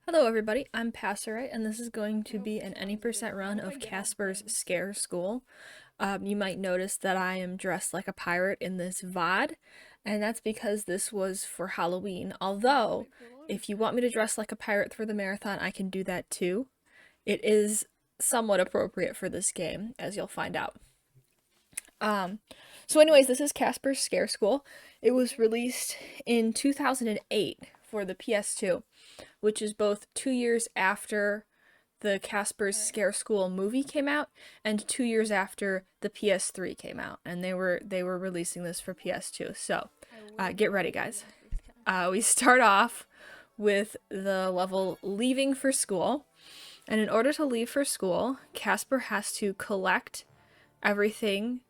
Hello everybody, I'm Passerite, and this is going to be an any percent run of Casper's Scare School. You might notice that I am dressed like a pirate in this VOD, and that's because this was for Halloween. Although, if you want me to dress like a pirate for the marathon, I can do that too. It is somewhat appropriate for this game, as you'll find out. So anyways, this is Casper's Scare School. It was released in 2008 for the PS2, which is both 2 years after the Casper's Scare School movie came out and 2 years after the PS3 came out, and they were releasing this for PS2. So, get ready, guys. We start off with the level leaving for school, and in order to leave for school, Casper has to collect everything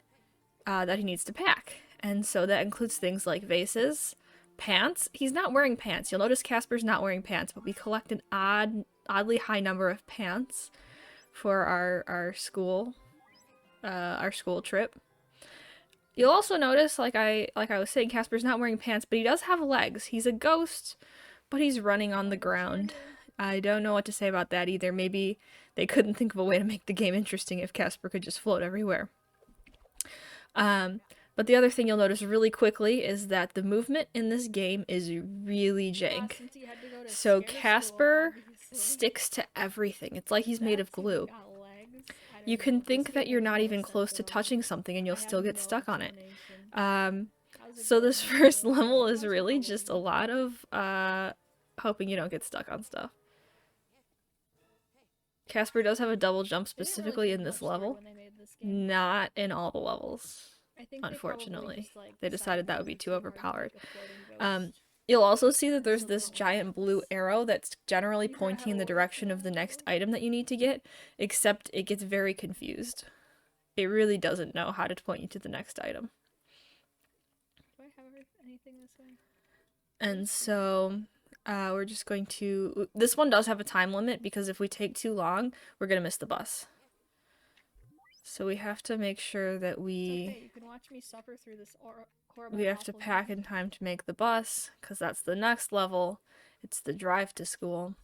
that he needs to pack, and so that includes things like vases, pants. He's not wearing pants. You'll notice Casper's not wearing pants, but we collect an oddly high number of pants for our school trip. You'll also notice, like I was saying, Casper's not wearing pants, but he does have legs. He's a ghost, but he's running on the ground. I don't know what to say about that either. Maybe they couldn't think of a way to make the game interesting if Casper could just float everywhere. But the other thing you'll notice really quickly is that the movement in this game is really jank. So Casper sticks to everything. It's like he's made of glue. You can think that you're not even close to touching something and you'll still get stuck on it. So this first level is really just a lot of hoping you don't get stuck on stuff. Casper does have a double jump specifically in this level. Not in all the levels, unfortunately. They decided that would be too overpowered. You'll also see that there's this giant blue arrow that's generally pointing in the direction of the next item that you need to get, except it gets very confused. It really doesn't know how to point you to the next item. Do I have anything this way? And so we're just going to... This one does have a time limit because if we take too long, we're going to miss the bus. So we have to make sure that okay, you can watch me suffer through this horrible, we have to pack in time to make the bus, because that's the next level. It's the drive to school.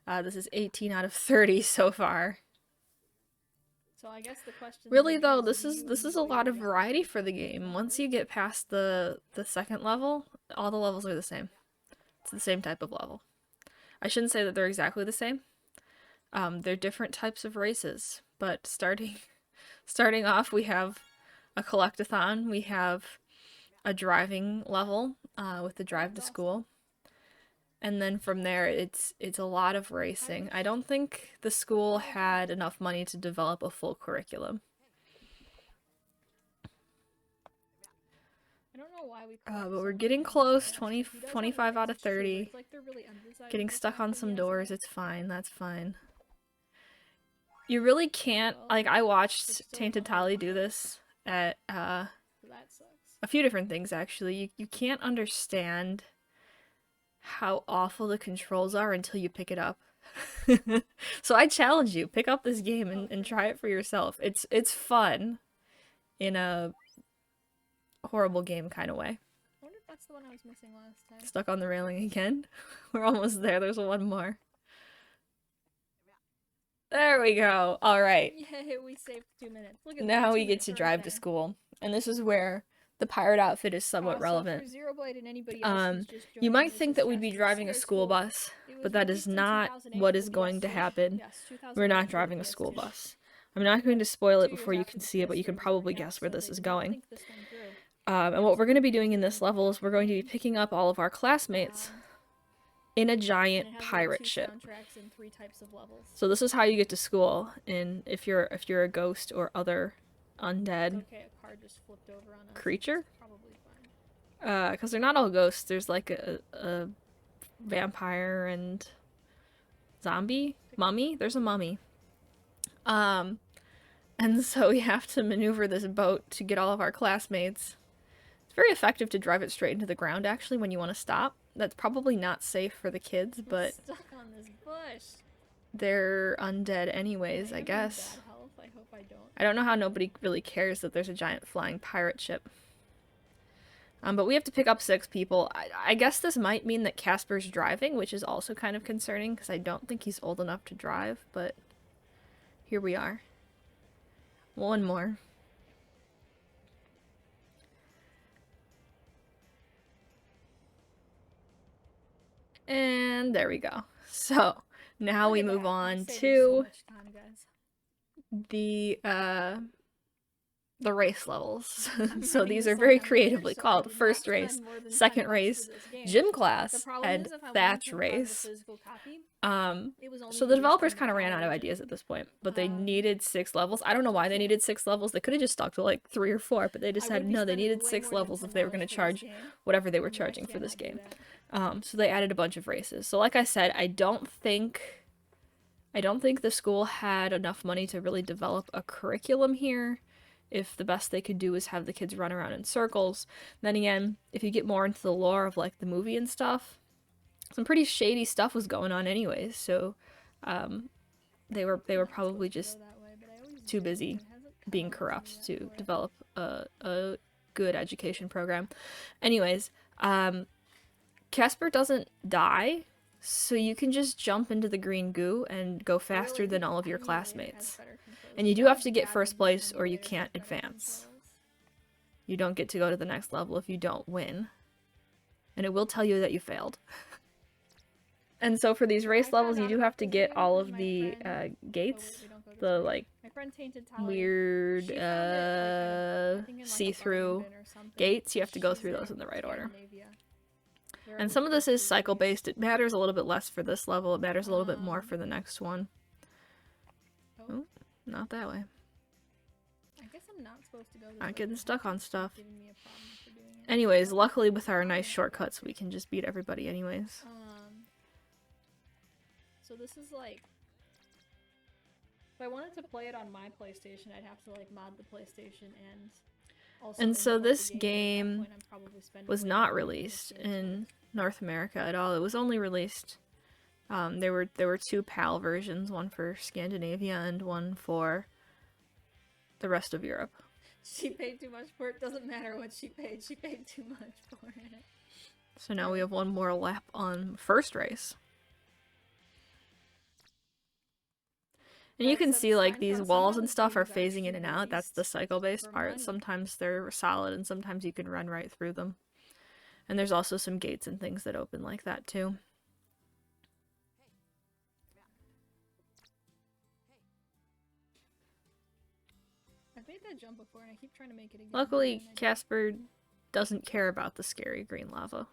This is 18 out of 30 so far. So I guess the question really though, this is a lot of variety for the game. Once you get past the second level, all the levels are the same. It's the same type of level. I shouldn't say that they're exactly the same. They're different types of races, but starting off, we have a collectathon. We have a driving level with the drive to school, and then from there, it's a lot of racing. I don't think the school had enough money to develop a full curriculum. I don't know why but we're getting close. 25 out of 30. Getting stuck on some doors. It's fine. That's fine. You really can't, like, I watched TaintedTali do this at, a few different things, actually. You can't understand how awful the controls are until you pick it up. So I challenge you, pick up this game and try it for yourself. It's fun in a horrible game kind of way. I wonder if that's the one I was missing last time. Stuck on the railing again? We're almost there. There's one more. There we go. All right. Yay, we saved 2 minutes. Look at now we get to drive to school. And this is where the pirate outfit is somewhat relevant. You might think that we'd be driving a school bus, but that is not what is going to happen. We're not driving a school bus. I'm not going to spoil it before you can see it, but you can probably guess where this is going. And what we're going to be doing in this level is we're going to be picking up all of our classmates in a giant pirate ship. So this is how you get to school, and if you're a ghost or other undead creature. Because they're not all ghosts. There's like a vampire and zombie mummy. There's a mummy. And so we have to maneuver this boat to get all of our classmates. It's very effective to drive it straight into the ground, actually, when you want to stop. That's probably not safe for the kids, but stuck on this bush. They're undead anyways, I guess. I don't know how nobody really cares that there's a giant flying pirate ship. But we have to pick up 6 people. I guess this might mean that Casper's driving, which is also kind of concerning because I don't think he's old enough to drive, but here we are. One more. And there we go. So, now we move on to the race levels. So these are very creatively called first race, second race, gym class, and Thatch Race. So the developers kind of ran out of ideas at this point, but they needed 6 levels. I don't know why they needed 6 levels. They could have just stuck to like 3 or 4, but they decided no, they needed 6 levels if they were going to charge whatever they were charging for this game. So they added a bunch of races. So like I said, I don't think the school had enough money to really develop a curriculum here. If the best they could do is have the kids run around in circles. Then again, if you get more into the lore of like the movie and stuff, some pretty shady stuff was going on anyways, so they were probably just too busy being corrupt to develop a good education program. Anyways, Casper doesn't die, so you can just jump into the green goo and go faster than all of your classmates. And you do have to get first place or you can't advance. You don't get to go to the next level if you don't win. And it will tell you that you failed. And so for these race levels, you do have to get all of the gates. The, like, weird, see-through gates. You have to go through those in the right order. And some of this is cycle-based. It matters a little bit less for this level. It matters a little bit more for the next one. Oh, not that way. I guess I'm not supposed to go this Not way. getting stuck on stuff. Giving me a problem for doing it. Anyways, luckily with our nice shortcuts, we can just beat everybody anyways. So this is like, if I wanted to play it on my PlayStation, I'd have to like mod the PlayStation and also. And so import this the game At that point, I'm probably spending was way not more released than in North America at all. It was only released, there were 2 PAL versions, one for Scandinavia and one for the rest of Europe. She paid too much for it. Doesn't matter what she paid. She paid too much for it. So now we have one more lap on first race. And you can see like these walls and stuff are phasing in and out. That's the cycle-based part. Sometimes they're solid and sometimes you can run right through them. And there's also some gates and things that open like that too. I've made that jump before and I keep trying to make it again. Luckily, Casper doesn't care about the scary green lava.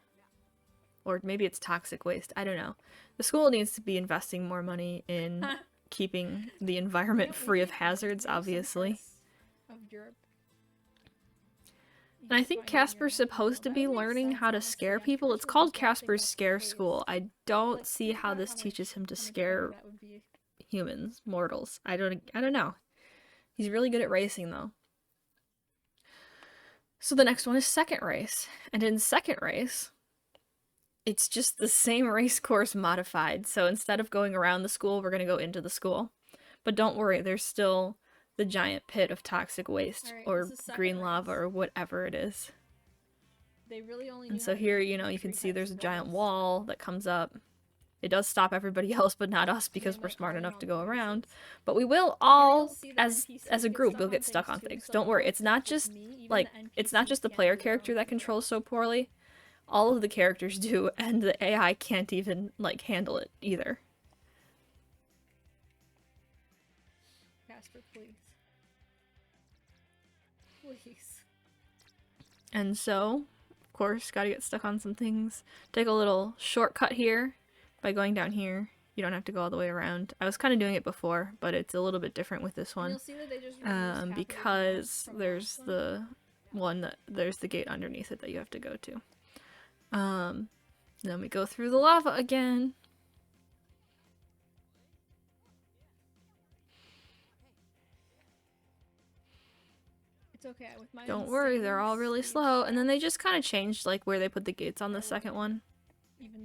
Or maybe it's toxic waste. I don't know. The school needs to be investing more money in keeping the environment free of hazards, obviously. Of Europe. And I think Casper's supposed to be learning how to scare people. It's called Casper's Scare School. I don't see how this teaches him to scare humans, mortals. I don't know. He's really good at racing, though. So the next one is second race. And in second race, it's just the same race course modified. So instead of going around the school, we're going to go into the school. But don't worry, there's still the giant pit of toxic waste or green lava or whatever it is. And so here, you can see there's a giant wall that comes up. It does stop everybody else, but not us because we're smart enough to go around. But we will all, as a group, we'll get stuck on things. Don't worry, it's not just the player character that controls so poorly. All of the characters do, and the AI can't even, handle it either. Casper, please. Please. And so, of course, gotta get stuck on some things. Take a little shortcut here by going down here. You don't have to go all the way around. I was kind of doing it before, but it's a little bit different with this one. Because there's the gate underneath it that you have to go to. Then we go through the lava again. It's okay. With my Don't worry, they're all really slow. And then they just kind of changed where they put the gates on the second one.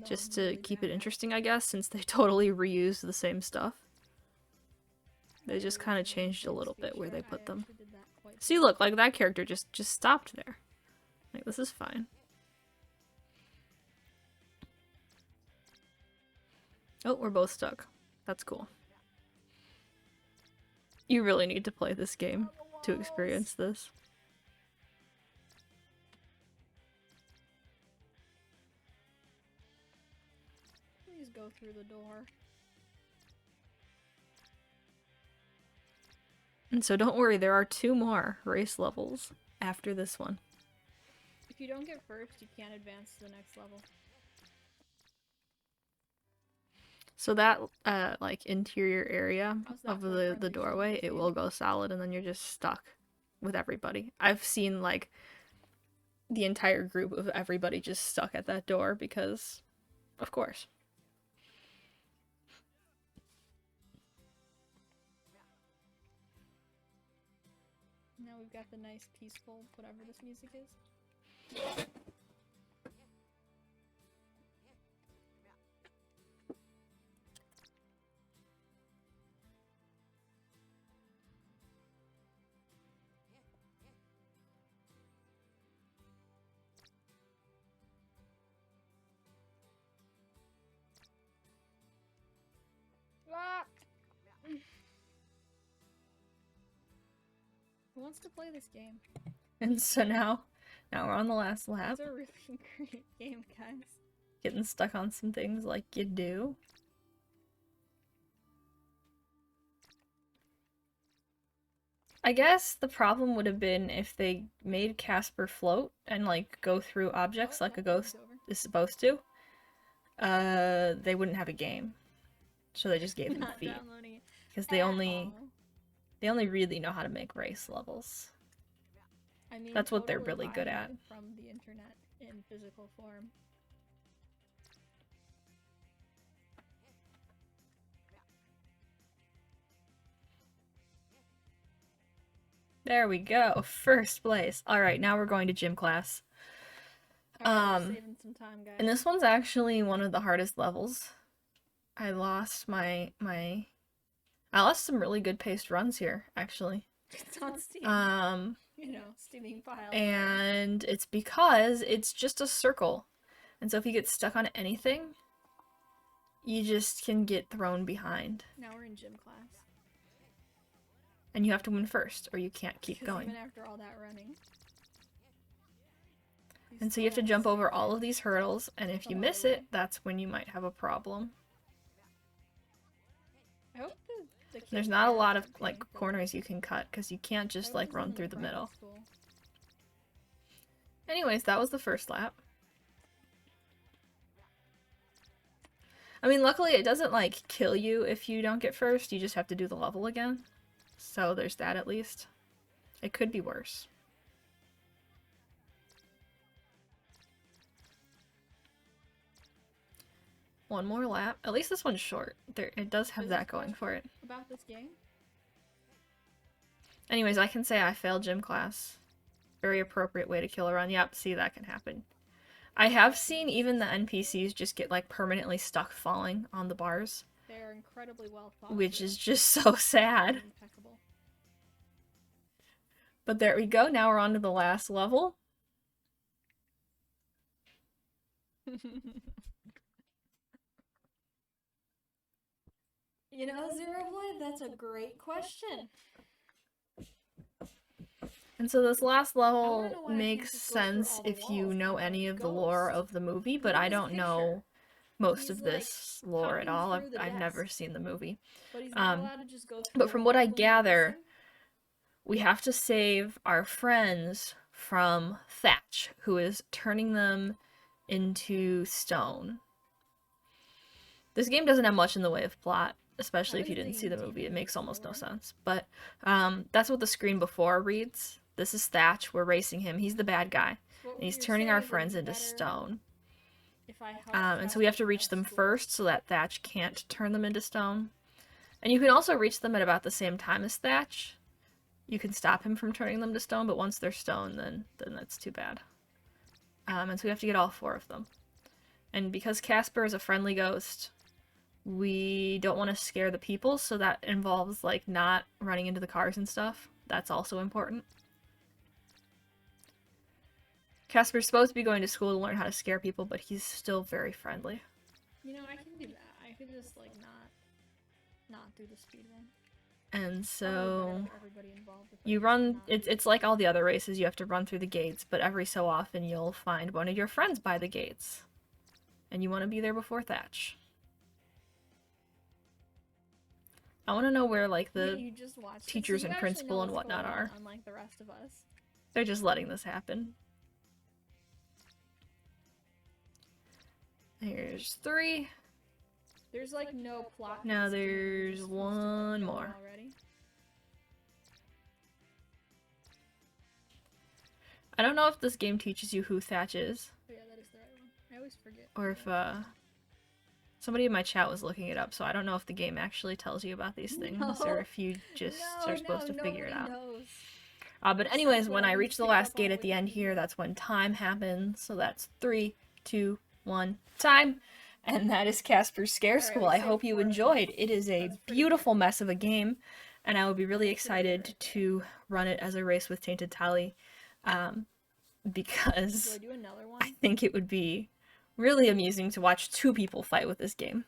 Just to keep it interesting, I guess, since they totally reused the same stuff. They just kind of changed a little bit where they put them. See, look, that character just stopped there. This is fine. Oh, we're both stuck. That's cool. You really need to play this game to experience this. Please go through the door. And so don't worry, there are 2 more race levels after this one. If you don't get first, you can't advance to the next level. So that, like, interior area of the friendly doorway, it will go solid, and then you're just stuck with everybody. I've seen, like, the entire group of everybody just stuck at that door because, of course. Now we've got the nice, peaceful, whatever this music is. Ah! Who wants to play this game? And so now we're on the last lap. It's a really great game, guys. Getting stuck on some things like you do. I guess the problem would have been if they made Casper float and, like, go through objects like a ghost is supposed to. They wouldn't have a game. So they just gave them feet. Because they only really know how to make race levels. I mean, that's what they're really good at. From the internet in physical form. There we go. First place. Alright, now we're going to gym class. Saving some time, guys. And this one's actually one of the hardest levels. I lost I lost some really good paced runs here, actually. It's on Steam. You know, steaming file. And it's because it's just a circle. And so if you get stuck on anything, you just can get thrown behind. Now we're in gym class. And you have to win first, or you can't keep going. Even after all that running. And so you have to jump over all of these hurdles, and if you miss it, that's when you might have a problem. I hope there's not a lot of, like, corners you can cut, because you can't just, like, run through the middle. Anyways, that was the first lap. I mean, luckily it doesn't, like, kill you if you don't get first, you just have to do the level again. So there's that at least. It could be worse. One more lap. At least this one's short. It does have that going for it. About this game? Anyways, I can say I failed gym class. Very appropriate way to kill a run. Yep, see, that can happen. I have seen even the NPCs just get, like, permanently stuck falling on the bars. They're incredibly well thought. Which is just so sad. Impeccable. But there we go. Now we're on to the last level. You know, Zero Blade, that's a great question. And so this last level makes sense if you know any of the lore of the movie, but I don't know most of this lore at all. I've never seen the movie. But from what I gather, we have to save our friends from Thatch, who is turning them into stone. This game doesn't have much in the way of plot, especially if you didn't see the movie. It makes almost no sense. But that's what the screen before reads. This is Thatch. We're racing him. He's the bad guy. And he's turning our friends into stone. And so we have to reach them first so that Thatch can't turn them into stone. And you can also reach them at about the same time as Thatch. You can stop him from turning them to stone, but once they're stone, then that's too bad. And so we have to get all 4 of them. And because Casper is a friendly ghost, we don't want to scare the people, so that involves, like, not running into the cars and stuff. That's also important. Casper's supposed to be going to school to learn how to scare people, but he's still very friendly. You know, I can do that. I could just like not do the speed run. And Probably so better for everybody involved if I you just run, not do it's like all the other races, you have to run through the gates, but every so often you'll find one of your friends by the gates. And you want to be there before Thatch. I want to know where, like, the you just watched teachers so you and actually principal know and what's whatnot going on, are. unlike the rest of us. They're just letting this happen. Here's 3. There's like no plot. Now beats to it, you're there's just supposed to, like, one know it more. already. I don't know if this game teaches you who Thatch is, Oh yeah, that is the right one. I always forget. or if somebody in my chat was looking it up, so I don't know if the game actually tells you about these things, or if you just are supposed to figure it out. Knows. But anyways, when I reach the last gate at the end here, that's when time happens. So that's 3, 2, 1, time. And that is Casper's Scare Alright, School. we I saved hope you 4 enjoyed. It is a That's pretty beautiful mess of a game, and I would be really That's pretty good excited right to run it as a race with TaintedTali, because Do I do another one? I think it would be really amusing to watch 2 people fight with this game.